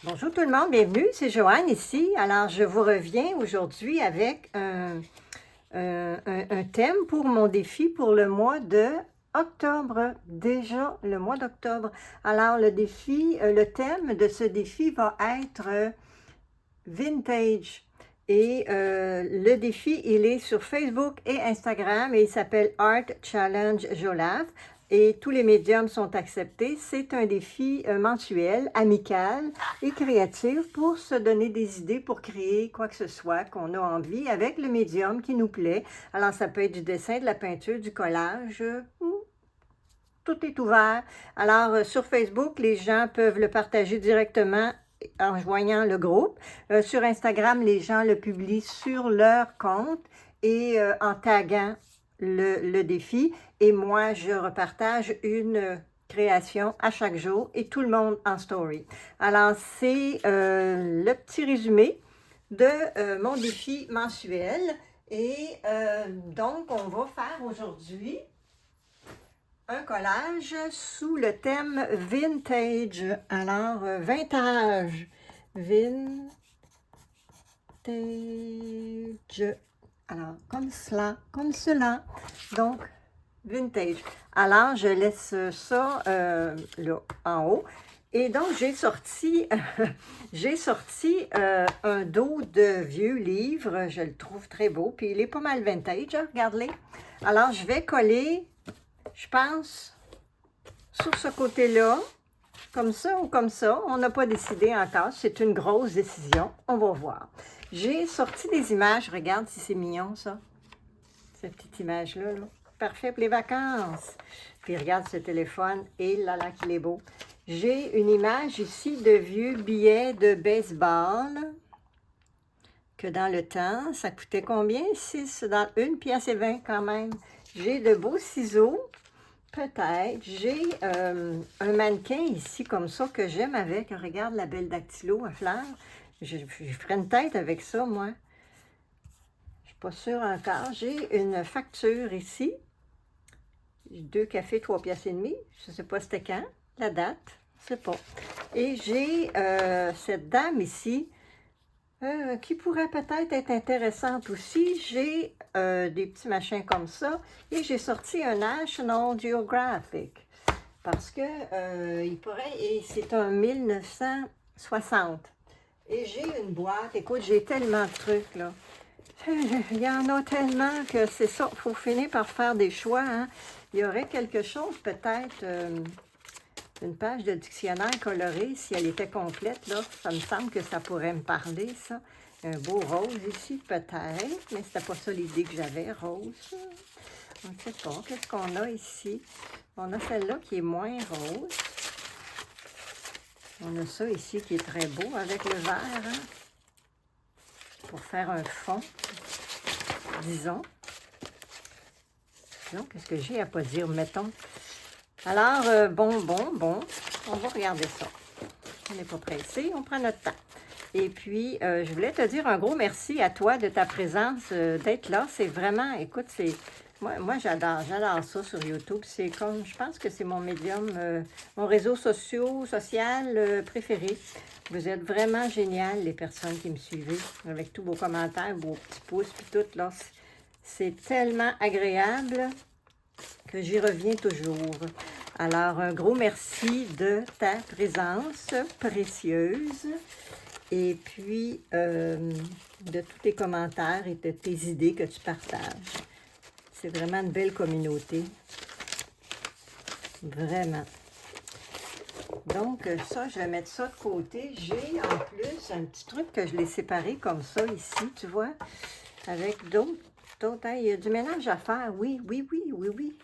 Bonjour tout le monde, bienvenue, c'est Joanne ici. Alors, je vous reviens aujourd'hui avec un thème pour mon défi pour le mois de octobre. Déjà le mois d'octobre. Alors, le thème de ce défi va être vintage. Et le défi, il est sur Facebook et Instagram et il s'appelle Art Challenge Jolaf. Et tous les médiums sont acceptés. C'est un défi mensuel, amical et créatif pour se donner des idées pour créer quoi que ce soit qu'on a envie avec le médium qui nous plaît. Alors, ça peut être du dessin, de la peinture, du collage, tout est ouvert. Alors, sur Facebook, les gens peuvent le partager directement en joignant le groupe. Sur Instagram, les gens le publient sur leur compte et en taguant le défi. Et moi, je repartage une création à chaque jour et tout le monde en story. Alors, c'est le petit résumé de mon défi mensuel. Et donc, on va faire aujourd'hui un collage sous le thème vintage. Alors, vintage. Vintage. Alors, comme cela, comme cela. Donc, vintage. Alors, je laisse ça là, en haut. Et donc, j'ai sorti, un dos de vieux livre. Je le trouve très beau. Puis, il est pas mal vintage. Hein, regardez. Alors, je vais coller, je pense, sur ce côté-là, comme ça ou comme ça. On n'a pas décidé encore. C'est une grosse décision. On va voir. J'ai sorti des images. Regarde si c'est mignon, ça. Cette petite image-là. Là. Parfait pour les vacances. Puis regarde ce téléphone. Et là, là, qu'il est beau. J'ai une image ici de vieux billets de baseball. Que dans le temps, ça coûtait combien? 6 dans 1 pièce et 20 quand même. J'ai de beaux ciseaux. Peut-être. J'ai un mannequin ici comme ça que j'aime avec. Regarde la belle dactylo à fleurs. Je ferais une tête avec ça, moi. Je ne suis pas sûre encore. J'ai une facture ici. 2 cafés, 3 piastres et demi. Je ne sais pas c'était quand. La date. Je ne sais pas. Et j'ai cette dame ici qui pourrait peut-être être intéressante aussi. J'ai des petits machins comme ça et j'ai sorti un National Geographic parce que il pourrait, et c'est un 1960. Et j'ai une boîte, écoute, j'ai tellement de trucs là. Il y en a tellement que c'est ça, il faut finir par faire des choix. Hein. Il y aurait quelque chose peut-être... une page de dictionnaire coloré, si elle était complète, là, ça me semble que ça pourrait me parler, ça. Un beau rose ici, peut-être, mais c'était pas ça l'idée que j'avais, rose. On ne sait pas. Qu'est-ce qu'on a ici? On a celle-là qui est moins rose. On a ça ici qui est très beau avec le vert, hein, pour faire un fond, disons. Donc, qu'est-ce que j'ai à pas dire, mettons? Alors, bon, on va regarder ça. On n'est pas pressé, on prend notre temps. Et puis, je voulais te dire un gros merci à toi de ta présence, d'être là. C'est vraiment, écoute, c'est... Moi j'adore ça sur YouTube. C'est comme, je pense que c'est mon médium, mon réseau social préféré. Vous êtes vraiment génial, les personnes qui me suivez, avec tous vos commentaires, vos petits pouces, puis tout, là. C'est tellement agréable que j'y reviens toujours. Alors, un gros merci de ta présence précieuse et puis de tous tes commentaires et de tes idées que tu partages. C'est vraiment une belle communauté. Vraiment. Donc, ça, je vais mettre ça de côté. J'ai en plus un petit truc que je l'ai séparé comme ça ici, tu vois, avec d'autres. Il y a du ménage à faire, oui,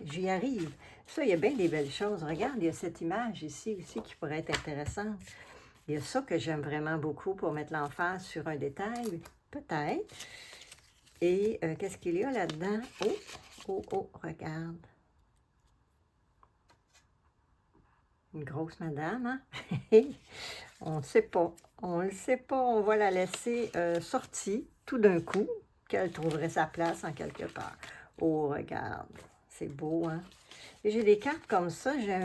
j'y arrive. Ça, il y a bien des belles choses. Regarde, il y a cette image ici aussi qui pourrait être intéressante. Il y a ça que j'aime vraiment beaucoup pour mettre l'emphase sur un détail, peut-être. Et qu'est-ce qu'il y a là-dedans? Oh, regarde. Une grosse madame, hein? On ne sait pas. On ne le sait pas. On va la laisser sortie tout d'un coup, qu'elle trouverait sa place en quelque part. Oh, regarde. C'est beau, hein? Et j'ai des cartes comme ça. J'ai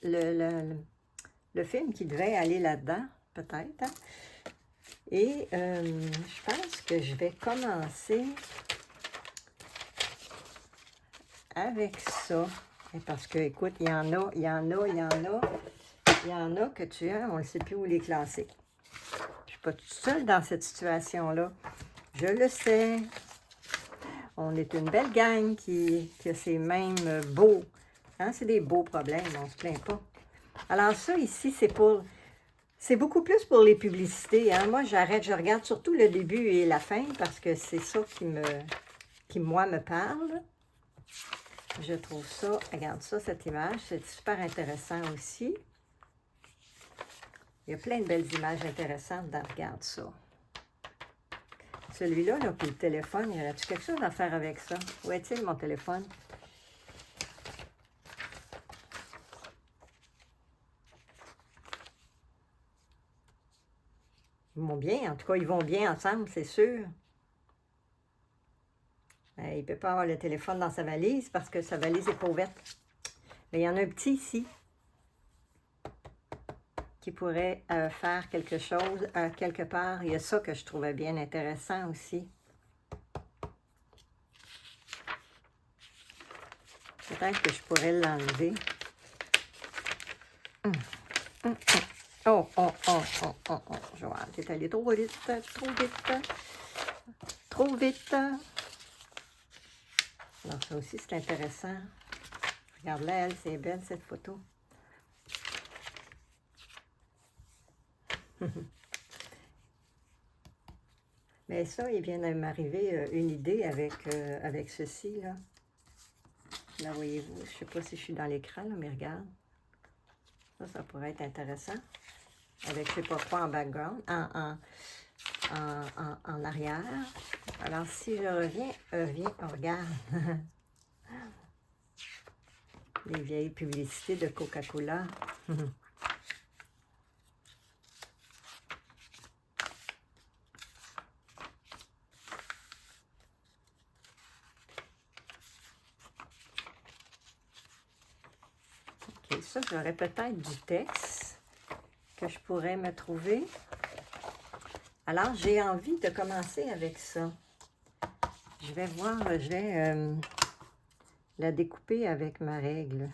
le film qui devait aller là-dedans. peut-être. Hein? Et je pense que je vais commencer avec ça. Et parce que, écoute, il y en a que tu as, on ne sait plus où les classer. Je ne suis pas toute seule dans cette situation-là. Je le sais. On est une belle gang qui a ces mêmes beaux. Hein? C'est des beaux problèmes, on ne se plaint pas. Alors ça, ici, c'est beaucoup plus pour les publicités. Hein? Moi, j'arrête, je regarde surtout le début et la fin parce que c'est ça qui, moi, me parle. Je trouve ça, regarde ça, cette image, c'est super intéressant aussi. Il y a plein de belles images intéressantes dans regarde ça. Celui-là, là, puis le téléphone, y aurait-tu quelque chose à faire avec ça? Où est-il, mon téléphone? Ils vont bien, en tout cas, ils vont bien ensemble, c'est sûr. Il ne peut pas avoir le téléphone dans sa valise parce que sa valise n'est pas ouverte. Mais il y en a un petit ici qui pourrait faire quelque chose quelque part. Il y a ça que je trouvais bien intéressant aussi. Peut-être que je pourrais l'enlever. Oh, oh, oh, oh, oh, oh. Joanne, t'es allé trop vite, trop vite, trop vite. Alors, ça aussi, c'est intéressant. Regarde-la, elle, c'est belle, cette photo. Mais ça, il vient de m'arriver une idée avec ceci, là. Là, voyez-vous, je ne sais pas si je suis dans l'écran, mais regarde. Ça pourrait être intéressant. Avec je ne sais pas quoi en background, en arrière. Alors, si je reviens, on regarde. Les vieilles publicités de Coca-Cola. OK, ça, j'aurais peut-être du texte que je pourrais me trouver. Alors, j'ai envie de commencer avec ça. Je vais voir, je vais la découper avec ma règle.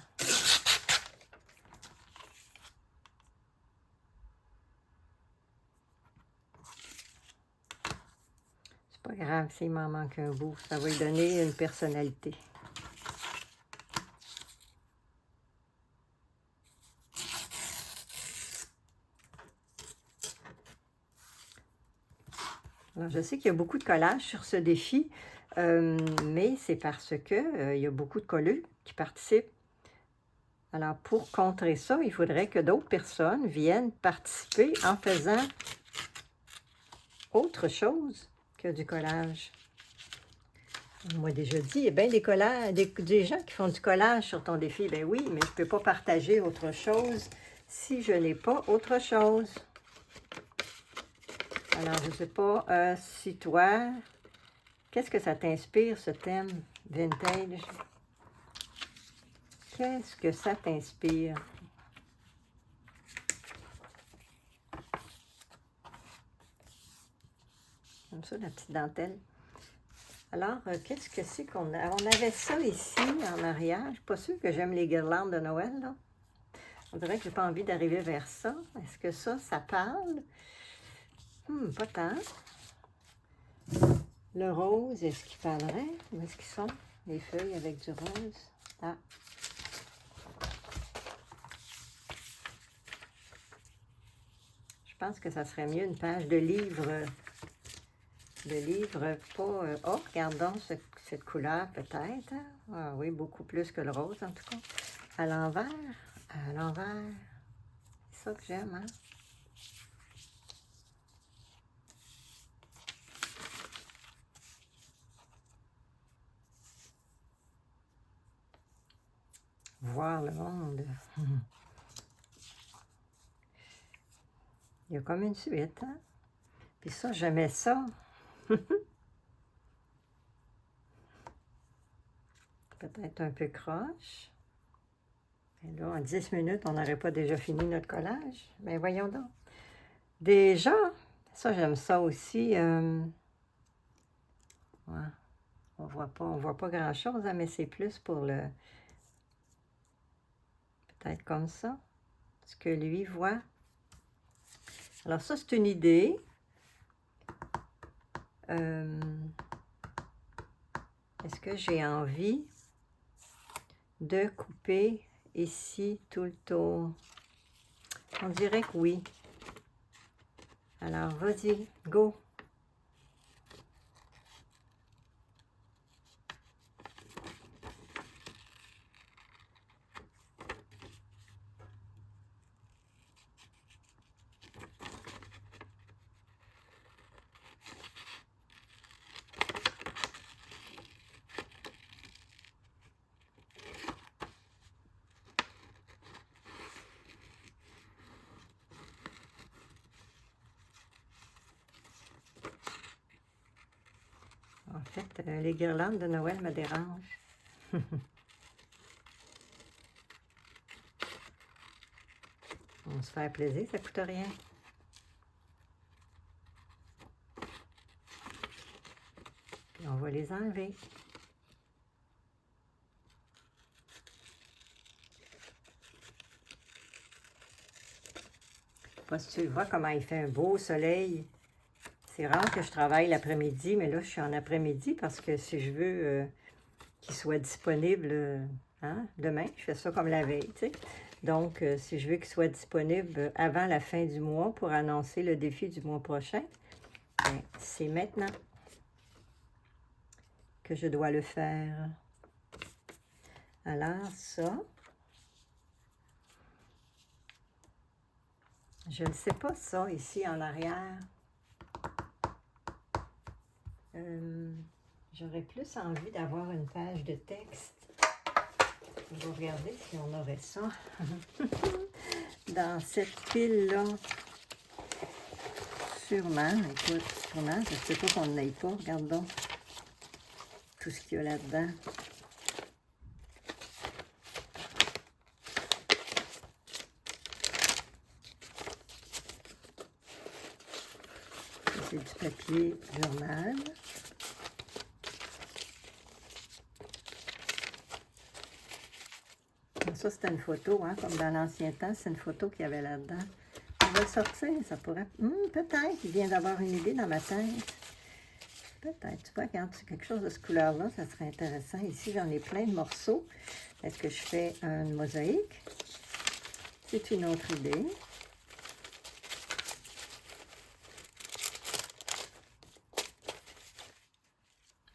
C'est pas grave s'il m'en manque un bout. Ça va lui donner une personnalité. Alors, je sais qu'il y a beaucoup de collages sur ce défi, mais c'est parce que il y a beaucoup de colleux qui participent. Alors, pour contrer ça, il faudrait que d'autres personnes viennent participer en faisant autre chose que du collage. Moi, déjà dit, il y a bien des gens qui font du collage sur ton défi. Ben oui, mais je ne peux pas partager autre chose si je n'ai pas autre chose. Alors, je ne sais pas si toi, qu'est-ce que ça t'inspire, ce thème vintage? Qu'est-ce que ça t'inspire? Comme ça, la petite dentelle. Alors, qu'est-ce que c'est qu'on a? On avait ça ici, en arrière. Je ne suis pas sûre que j'aime les guirlandes de Noël, là. On dirait que je n'ai pas envie d'arriver vers ça. Est-ce que ça parle? Pas tant. Le rose, est-ce qu'il parlerait? Où est-ce qu'ils sont? Les feuilles avec du rose. Ah. Je pense que ça serait mieux une page de livre. Pas... oh, regardons cette couleur peut-être. Hein? Ah oui, beaucoup plus que le rose en tout cas. À l'envers. À l'envers. C'est ça que j'aime, hein? Voir le monde. Il y a comme une suite, hein? Puis ça, j'aimais ça. Peut-être un peu croche. Et là, en 10 minutes, on n'aurait pas déjà fini notre collage. Mais voyons donc. Déjà, ça j'aime ça aussi. Ouais, on voit pas grand-chose, hein, mais c'est plus pour le... Peut-être comme ça, ce que lui voit. Alors ça, c'est une idée. Est-ce que j'ai envie de couper ici tout le tour? On dirait que oui. Alors, vas-y, go! En fait, les guirlandes de Noël me dérangent. On se fait plaisir, ça coûte rien. Puis on va les enlever. Je sais pas si tu le vois comment il fait un beau soleil. C'est rare que je travaille l'après-midi, mais là, je suis en après-midi parce que si je veux qu'il soit disponible hein, demain, je fais ça comme la veille, tu sais. Donc, si je veux qu'il soit disponible avant la fin du mois pour annoncer le défi du mois prochain, ben, c'est maintenant que je dois le faire. Alors, ça, je ne sais pas ça ici en arrière. J'aurais plus envie d'avoir une page de texte. Je vais regarder si on aurait ça dans cette pile-là. Sûrement, écoute, sûrement, je ne sais pas qu'on n'aille pas. Regarde donc tout ce qu'il y a là-dedans. C'est du papier journal. Ça, c'était une photo, hein, comme dans l'ancien temps, c'est une photo qu'il y avait là-dedans. On va le sortir, ça pourrait... peut-être, il vient d'avoir une idée dans ma tête. Peut-être, tu vois, regarde, c'est quelque chose de ce couleur-là, ça serait intéressant. Ici, j'en ai plein de morceaux. Est-ce que je fais une mosaïque? C'est une autre idée.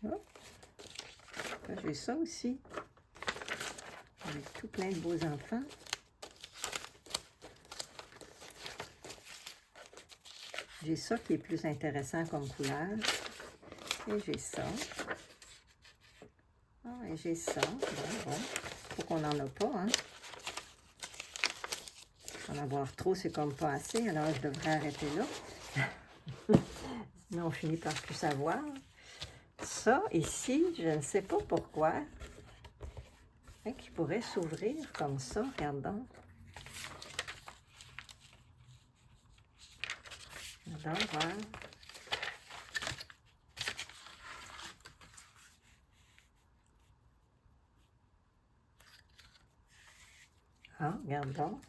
Oh. J'ai ça aussi. Avec tout plein de beaux enfants. J'ai ça qui est plus intéressant comme couleur. Et j'ai ça. Ah, et j'ai ça. Bon. Faut qu'on n'en a pas, hein. En avoir trop, c'est comme pas assez. Alors, je devrais arrêter là. Sinon, on finit par plus savoir. Ça, ici, je ne sais pas pourquoi. Qui pourrait s'ouvrir comme ça. Regardons. Regardons, voir. Ah, regardons.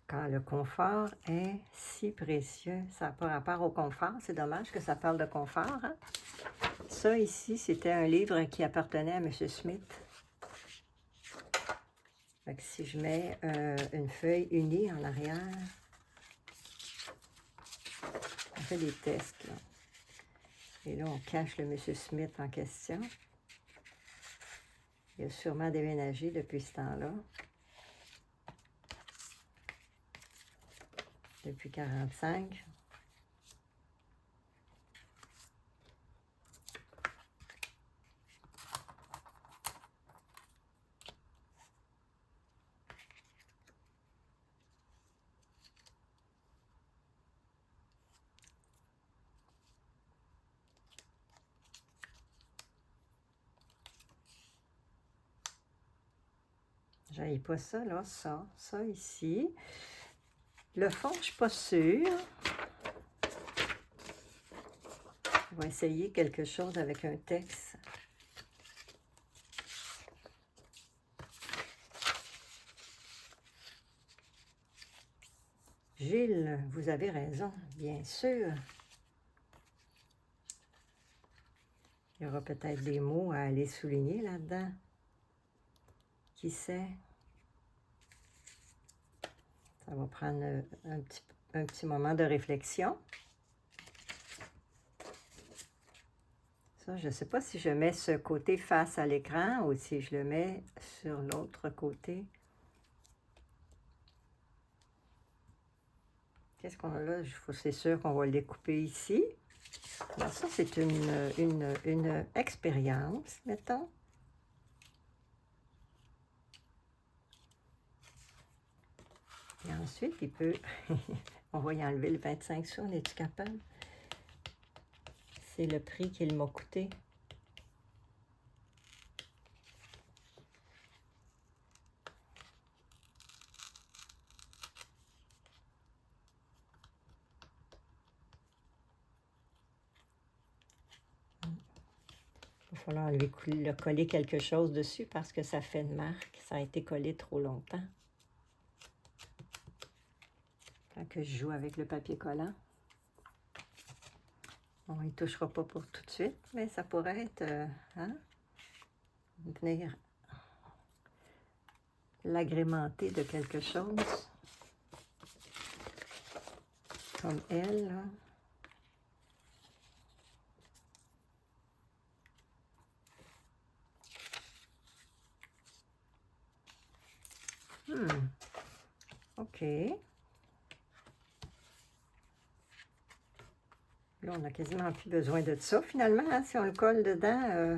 Quand le confort est si précieux. Ça n'a pas rapport au confort. C'est dommage que ça parle de confort. Hein? Ça, ici, c'était un livre qui appartenait à M. Smith. Fait que si je mets une feuille unie en arrière, on fait des tests. Là. Et là, on cache le M. Smith en question. Il a sûrement déménagé depuis ce temps-là. Depuis 1945. J'aille pas ça, là, ça ici. Le fond, je suis pas sûre. On va essayer quelque chose avec un texte. Gilles, vous avez raison, bien sûr. Il y aura peut-être des mots à aller souligner là-dedans. Qui sait? Ça va prendre un petit moment de réflexion. Ça, je ne sais pas si je mets ce côté face à l'écran ou si je le mets sur l'autre côté. Qu'est-ce qu'on a là? C'est sûr qu'on va le découper ici. Alors ça, c'est une expérience, mettons. Et ensuite, il peut... on va y enlever le 25 sous, on est-tu capable? C'est le prix qu'il m'a coûté. Il va falloir lui coller quelque chose dessus parce que ça fait une marque. Ça a été collé trop longtemps. Quand que je joue avec le papier collant. Bon, il ne touchera pas pour tout de suite, mais ça pourrait être, venir l'agrémenter de quelque chose. Comme elle, là. OK. Là, on n'a quasiment plus besoin de ça, finalement, hein, si on le colle dedans.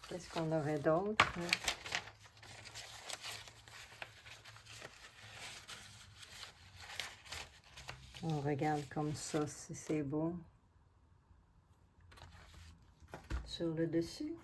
Qu'est-ce qu'on aurait d'autre? On regarde comme ça, si c'est beau. Sur le dessus.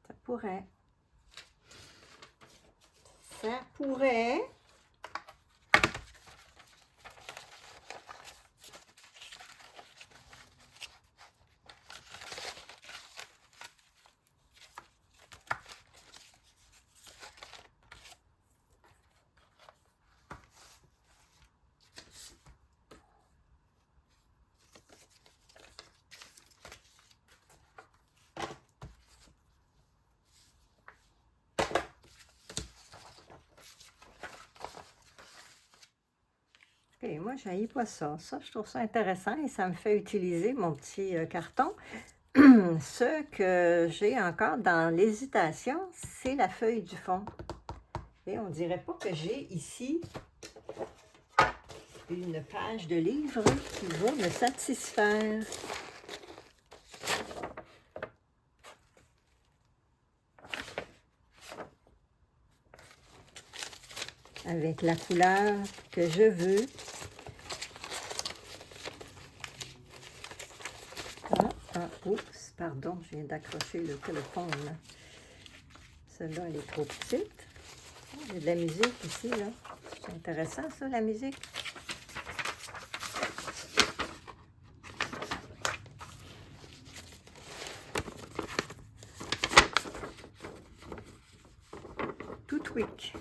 Ça pourrait. Ça pourrait. Et moi, je n'haïs pas ça. Ça, je trouve ça intéressant et ça me fait utiliser mon petit carton. Ce que j'ai encore dans l'hésitation, c'est la feuille du fond. Et on dirait pas que j'ai ici une page de livre qui va me satisfaire. Avec la couleur que je veux. Oups, pardon, je viens d'accrocher le téléphone. Celle-là, elle est trop petite. Il y a de la musique ici, là. C'est intéressant, ça, la musique. Tout tweak.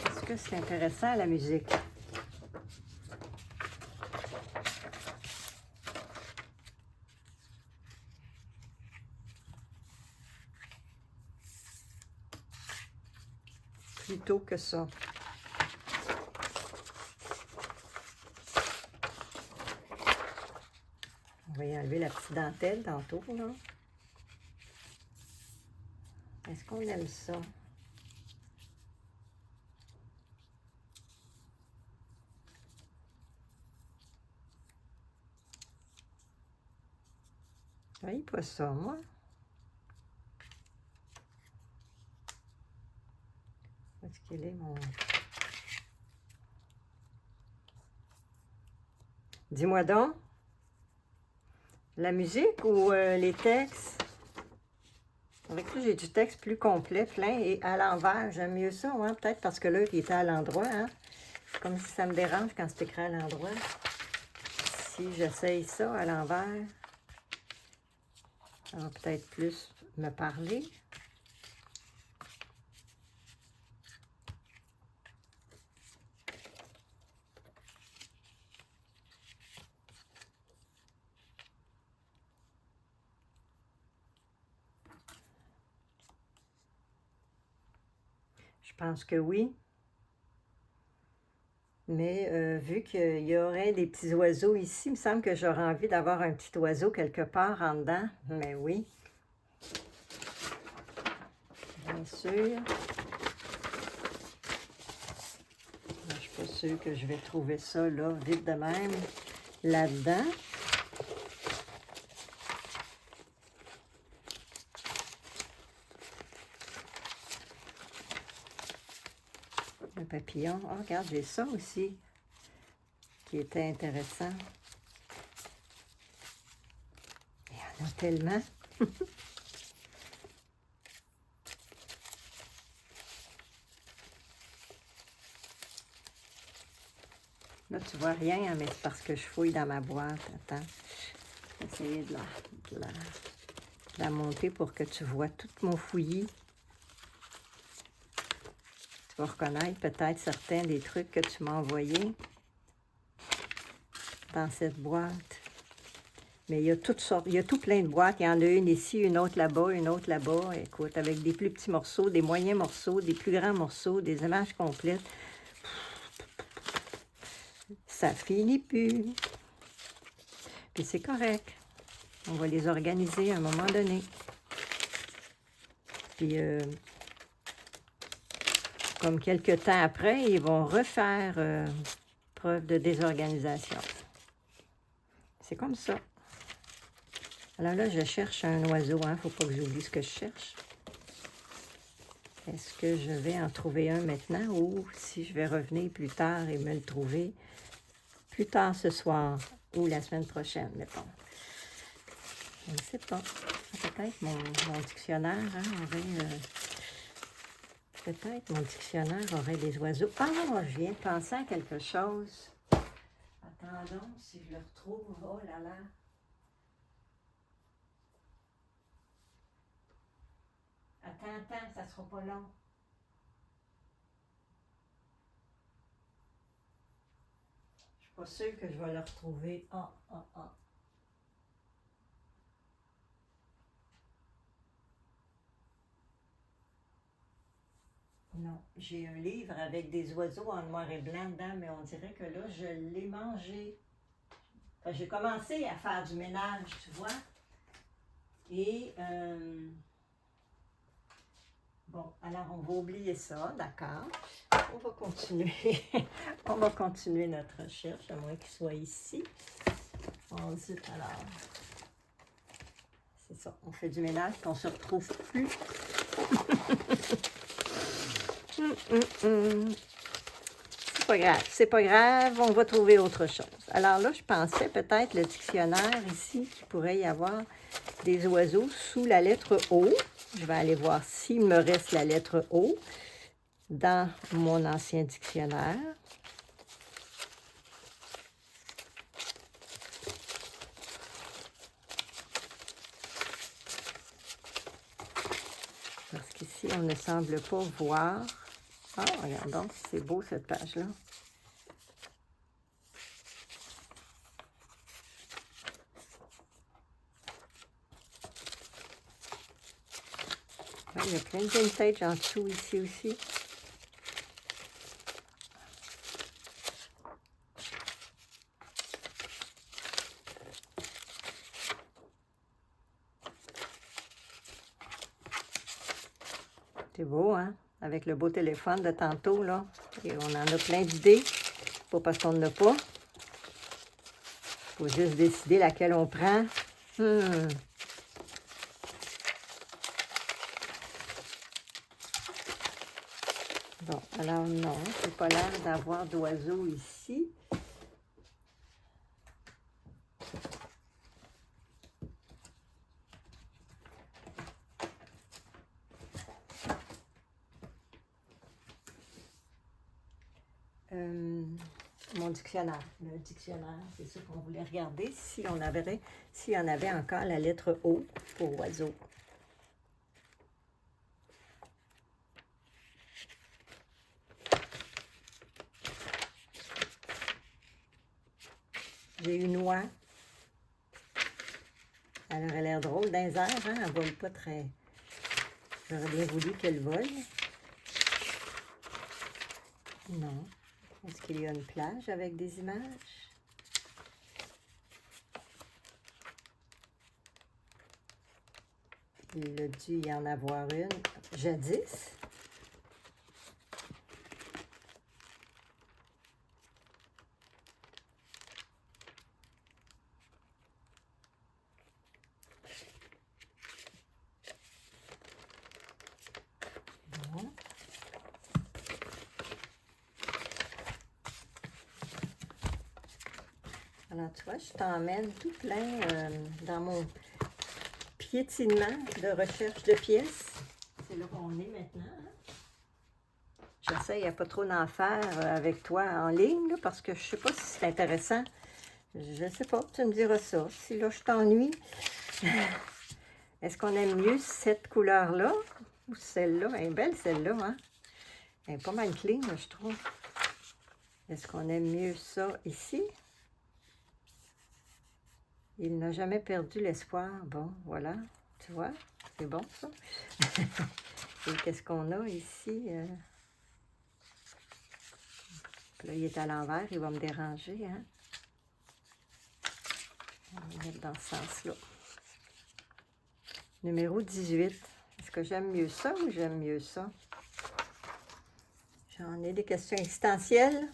Est-ce que c'est intéressant, la musique? plus tôt que ça. On va y enlever la petite dentelle tantôt, là. Est-ce qu'on aime ça? Oui, pas ça, moi. Où est-ce qu'il est, mon... Dis-moi donc, la musique ou les textes? Avec lui, j'ai du texte plus complet, plein et à l'envers. J'aime mieux ça, hein? Peut-être parce que là, il était à l'endroit, hein? Comme si ça me dérange quand c'est écrit à l'endroit. Si j'essaye ça à l'envers, ça va peut-être plus me parler. Je pense que oui. Mais vu qu'il y aurait des petits oiseaux ici, il me semble que j'aurais envie d'avoir un petit oiseau quelque part en dedans. Mais oui. Bien sûr. Je suis pas sûre que je vais trouver ça là, vite de même, là-dedans. Un papillon. Oh, regarde, j'ai ça aussi, qui était intéressant. Il y en a tellement. Là, tu vois rien, hein, mais c'est parce que je fouille dans ma boîte. Attends. Je vais essayer de la monter pour que tu vois tout mon fouillis. Tu vas reconnaître peut-être certains des trucs que tu m'as envoyés dans cette boîte. Mais il y a toutes sortes, il y a tout plein de boîtes. Il y en a une ici, une autre là-bas, une autre là-bas. Écoute, avec des plus petits morceaux, des moyens morceaux, des plus grands morceaux, des images complètes. Ça finit plus. Puis c'est correct. On va les organiser à un moment donné. Puis, comme quelques temps après, ils vont refaire preuve de désorganisation. C'est comme ça. Alors là, je cherche un oiseau. Il ne faut pas que j'oublie ce que je cherche. Est-ce que je vais en trouver un maintenant ou si je vais revenir plus tard et me le trouver plus tard ce soir ou la semaine prochaine, mettons. Je ne sais pas. Peut-être mon dictionnaire aurait... peut-être mon dictionnaire aurait des oiseaux. Ah, je viens de penser à quelque chose. Attendons si je le retrouve. Oh là là. Attends, ça sera pas long. Je suis pas sûre que je vais le retrouver. Ah. Non, j'ai un livre avec des oiseaux en noir et blanc dedans, mais on dirait que là, je l'ai mangé. Enfin, j'ai commencé à faire du ménage, tu vois. Et, bon, alors on va oublier ça, d'accord. On va continuer. On va continuer notre recherche, à moins qu'il soit ici. Ensuite, alors, c'est ça, on fait du ménage, puis on se retrouve plus. C'est pas grave, on va trouver autre chose. Alors là, je pensais peut-être le dictionnaire ici, qu'il pourrait y avoir des oiseaux sous la lettre O. Je vais aller voir s'il me reste la lettre O dans mon ancien dictionnaire. Parce qu'ici, on ne semble pas voir. Ah, regardons, c'est beau cette page-là. Il y a plein de vintage en dessous ici aussi. C'est beau, hein? Avec le beau téléphone de tantôt, là. Et on en a plein d'idées. Pas parce qu'on n'en a pas. Faut juste décider laquelle on prend. Bon, alors non, j'ai pas l'air d'avoir d'oiseaux ici. Mon dictionnaire. Le dictionnaire, c'est ça qu'on voulait regarder. Si on avait, s'il y en avait encore la lettre O pour oiseau. J'ai une oie. Elle aurait l'air drôle dans les airs, hein? Elle vole pas très... J'aurais bien voulu qu'elle vole. Non. Est-ce qu'il y a une plage avec des images? Il a dû y en avoir une jadis. Bon. Alors, tu vois, je t'emmène tout plein dans mon piétinement de recherche de pièces. C'est là qu'on est maintenant. J'essaie à pas trop d'en faire avec toi en ligne, là, parce que je sais pas si c'est intéressant. Je sais pas, tu me diras ça. Si là, je t'ennuie, est-ce qu'on aime mieux cette couleur-là ou celle-là? Elle est belle, celle-là, hein? Elle est pas mal clean, je trouve. Est-ce qu'on aime mieux ça ici? Il n'a jamais perdu l'espoir. Bon, voilà, tu vois, c'est bon, ça. Et qu'est-ce qu'on a ici? Là, il est à l'envers, il va me déranger, hein? On va le mettre dans ce sens-là. Numéro 18. Est-ce que j'aime mieux ça ou j'aime mieux ça? J'en ai des questions existentielles.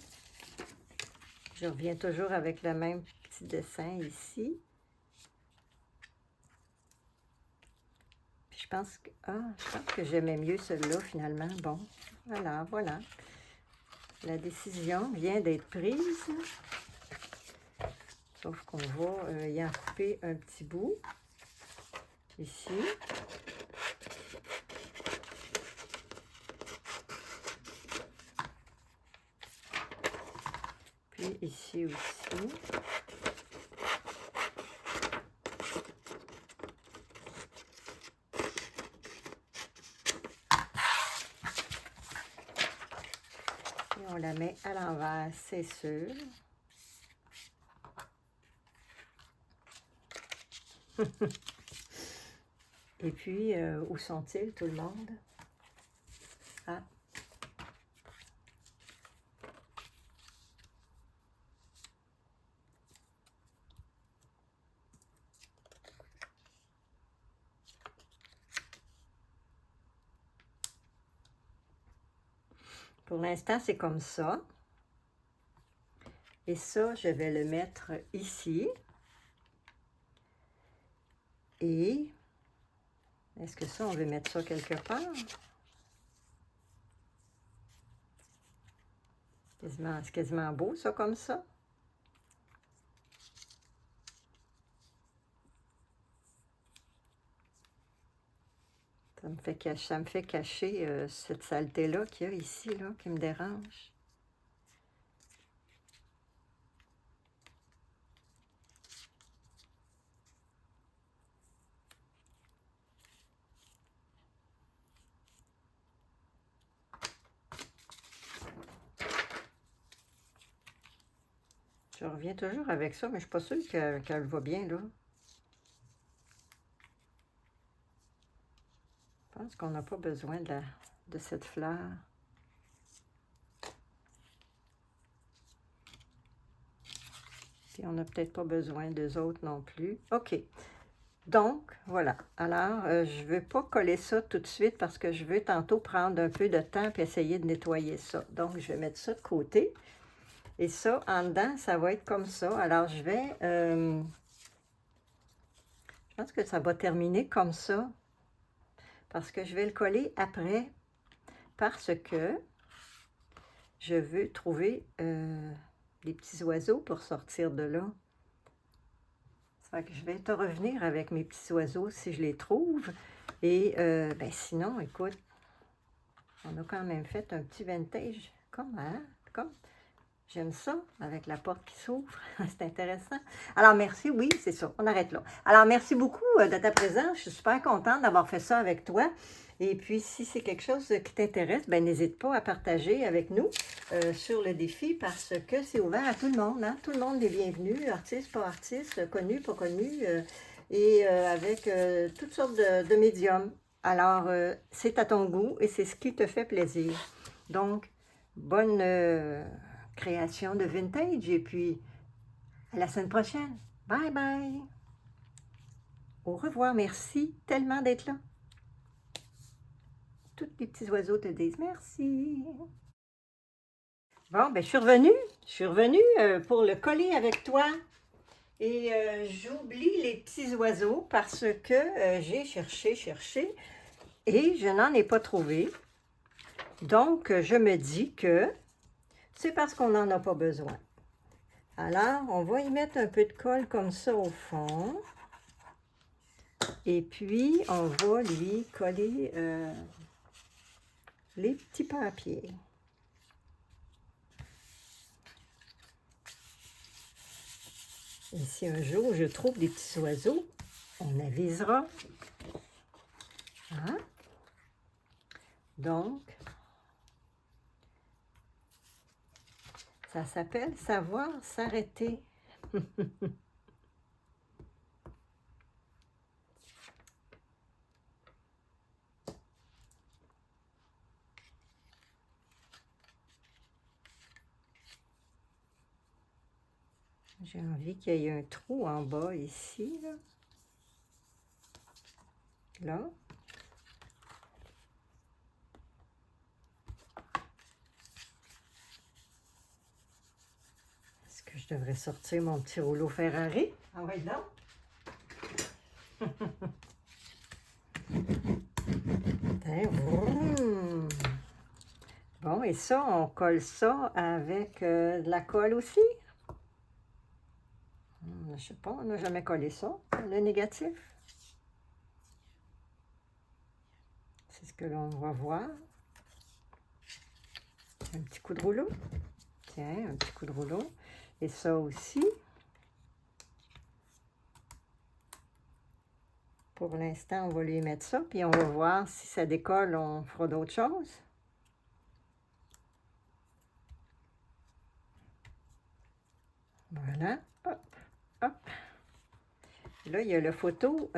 Je reviens toujours avec le même petit dessin ici. Puis je pense que j'aimais mieux celui-là finalement. Bon, voilà, voilà. La décision vient d'être prise. Sauf qu'on va y en couper un petit bout. Ici. Puis ici aussi. Et on la met à l'envers, c'est sûr. Et puis, où sont-ils, tout le monde? Ah. Pour l'instant, c'est comme ça. Et ça, je vais le mettre ici. Et est-ce que ça, on veut mettre ça quelque part? C'est quasiment beau, ça, comme ça. Ça me fait cacher cette saleté-là qu'il y a ici, là, qui me dérange. Je reviens toujours avec ça, mais je ne suis pas sûre qu'elle va bien, là. Je pense qu'on n'a pas besoin de cette fleur. Puis on n'a peut-être pas besoin d'eux autres non plus. OK. Donc, voilà. Alors, je ne veux pas coller ça tout de suite parce que je veux tantôt prendre un peu de temps et essayer de nettoyer ça. Donc, je vais mettre ça de côté. Et ça, en dedans, ça va être comme ça. Alors, je vais... je pense que ça va terminer comme ça. Parce que je vais le coller après. Parce que je veux trouver des petits oiseaux pour sortir de là. Ça fait que je vais te revenir avec mes petits oiseaux si je les trouve. Et ben sinon, écoute, on a quand même fait un petit vintage. Comme j'aime ça, avec la porte qui s'ouvre. C'est intéressant. Alors, merci. Oui, c'est ça. On arrête là. Alors, merci beaucoup de ta présence. Je suis super contente d'avoir fait ça avec toi. Et puis, si c'est quelque chose qui t'intéresse, ben n'hésite pas à partager avec nous sur le défi parce que c'est ouvert à tout le monde. Hein? Tout le monde est bienvenu, artiste, pas artiste, connu, pas connu, et avec toutes sortes de médiums. Alors, c'est à ton goût et c'est ce qui te fait plaisir. Donc, bonne création de vintage et puis à la semaine prochaine. Bye bye. Au revoir. Merci tellement d'être là. Tous les petits oiseaux te disent merci. Bon, ben je suis revenue pour le coller avec toi. Et j'oublie les petits oiseaux parce que j'ai cherché et je n'en ai pas trouvé. Donc, je me dis que c'est parce qu'on n'en a pas besoin. Alors, on va y mettre un peu de colle comme ça au fond. Et puis, on va lui coller les petits papiers. Et si un jour je trouve des petits oiseaux, on avisera. Hein? Donc, ça s'appelle savoir s'arrêter. J'ai envie qu'il y ait un trou en bas ici, là. Là. Est-ce que je devrais sortir mon petit rouleau Ferrari? Ah oui, non. Bon, et ça, on colle ça avec de la colle aussi. Je sais pas, on n'a jamais collé ça, le négatif. C'est ce que l'on va voir. Un petit coup de rouleau. Tiens, un petit coup de rouleau. Et ça aussi. Pour l'instant, on va lui mettre ça, puis on va voir si ça décolle, on fera d'autres choses. Voilà. Hop, hop. Là, il y a la photo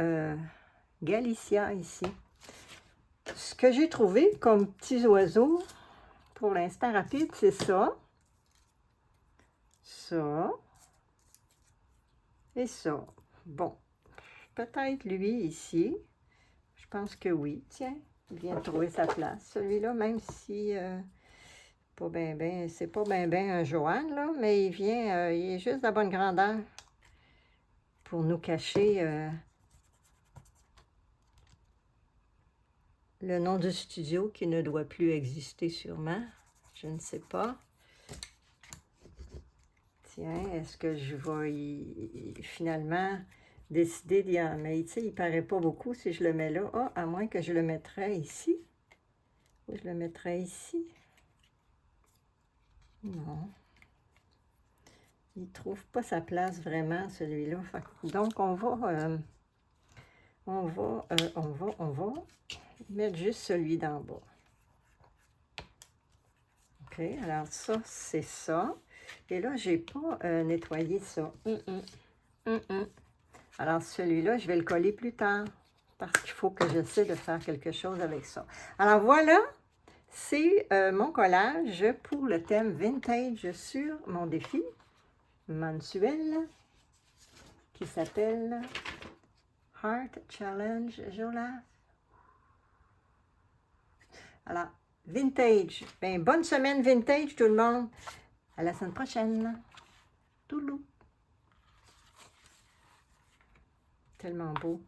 Galicia ici. Ce que j'ai trouvé comme petits oiseaux, pour l'instant rapide, c'est ça. Ça. Et ça. Bon. Peut-être lui ici. Je pense que oui. Tiens, il vient de trouver sa place. Celui-là, même si pas ben, c'est pas ben un Joanne, là, mais il vient, il est juste de la bonne grandeur pour nous cacher le nom du studio qui ne doit plus exister sûrement. Je ne sais pas. Tiens, est-ce que je vais finalement décider d'y en mettre? Tu sais, il paraît pas beaucoup si je le mets là. Ah, à moins que je le mettrais ici. Ou je le mettrais ici. Non. Il trouve pas sa place vraiment, celui-là. Donc, on va mettre juste celui d'en bas. OK, alors ça, c'est ça. Et là, j'ai pas nettoyé ça. Alors, celui-là, je vais le coller plus tard parce qu'il faut que j'essaie de faire quelque chose avec ça. Alors, voilà, c'est mon collage pour le thème vintage sur mon défi mensuel qui s'appelle Heart Challenge, Jolaph. Alors, vintage. Ben, bonne semaine vintage tout le monde. À la semaine prochaine. Toulou. Tellement beau.